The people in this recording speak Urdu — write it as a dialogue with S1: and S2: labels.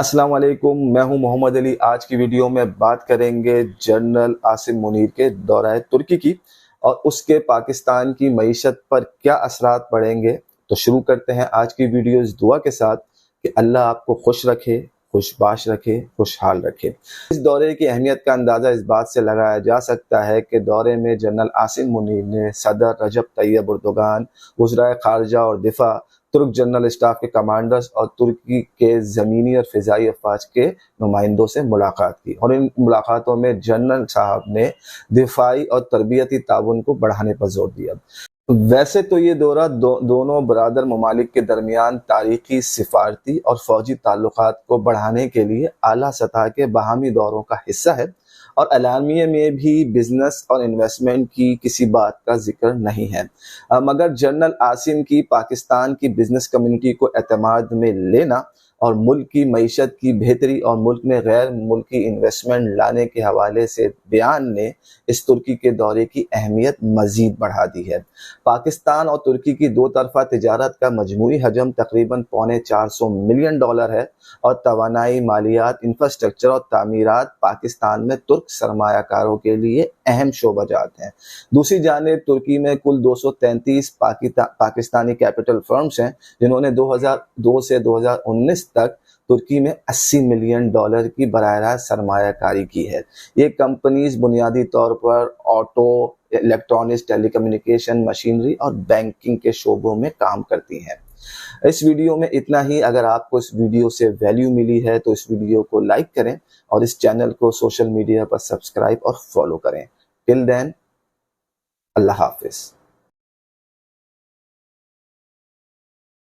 S1: السلام علیکم، میں ہوں محمد علی۔ آج کی ویڈیو میں بات کریں گے جنرل عاصم منیر کے دورہ ترکی کی اور اس کے پاکستان کی معیشت پر کیا اثرات پڑیں گے۔ تو شروع کرتے ہیں آج کی ویڈیو اس دعا کے ساتھ کہ اللہ آپ کو خوش رکھے، خوش باش رکھے، خوشحال رکھے۔ اس دورے کی اہمیت کا اندازہ اس بات سے لگایا جا سکتا ہے کہ دورے میں جنرل عاصم منیر نے صدر رجب طیب اردوغان، وزرائے خارجہ اور دفاع، ترک جنرل اسٹاف کے کمانڈرز اور ترکی کے زمینی اور فضائی افواج کے نمائندوں سے ملاقات کی، اور ان ملاقاتوں میں جنرل صاحب نے دفاعی اور تربیتی تعاون کو بڑھانے پر زور دیا۔ ویسے تو یہ دورہ دونوں برادر ممالک کے درمیان تاریخی، سفارتی اور فوجی تعلقات کو بڑھانے کے لیے اعلیٰ سطح کے باہمی دوروں کا حصہ ہے، اور اعلامیے میں بھی بزنس اور انویسٹمنٹ کی کسی بات کا ذکر نہیں ہے، مگر جنرل عاصم کی پاکستان کی بزنس کمیونٹی کو اعتماد میں لینا اور ملک کی معیشت کی بہتری اور ملک میں غیر ملکی انویسٹمنٹ لانے کے حوالے سے بیان نے اس ترکی کے دورے کی اہمیت مزید بڑھا دی ہے۔ پاکستان اور ترکی کی دو طرفہ تجارت کا مجموعی حجم تقریباً $450 ملین ہے، اور توانائی، مالیات، انفراسٹرکچر اور تعمیرات پاکستان میں ترک سرمایہ کاروں کے لیے اہم شعبہ جات ہیں۔ دوسری جانب ترکی میں کل 233 پاکستانی کیپٹل فرمز ہیں، جنہوں نے 2002 سے 2019 تک ترکی میں $80 ملین کی براہ راست سرمایہ کاری کی ہے۔ یہ کمپنیز بنیادی طور پر آٹو، الیکٹرانکس، ٹیلی کمیونیکیشن، مشینری اور بینکنگ کے شعبوں میں کام کرتی ہیں۔ اس ویڈیو میں اتنا ہی۔ اگر آپ کو اس ویڈیو سے ویلیو ملی ہے تو اس ویڈیو کو لائک کریں اور اس چینل کو سوشل میڈیا پر سبسکرائب اور فالو کریں۔ ٹل دین، اللہ حافظ۔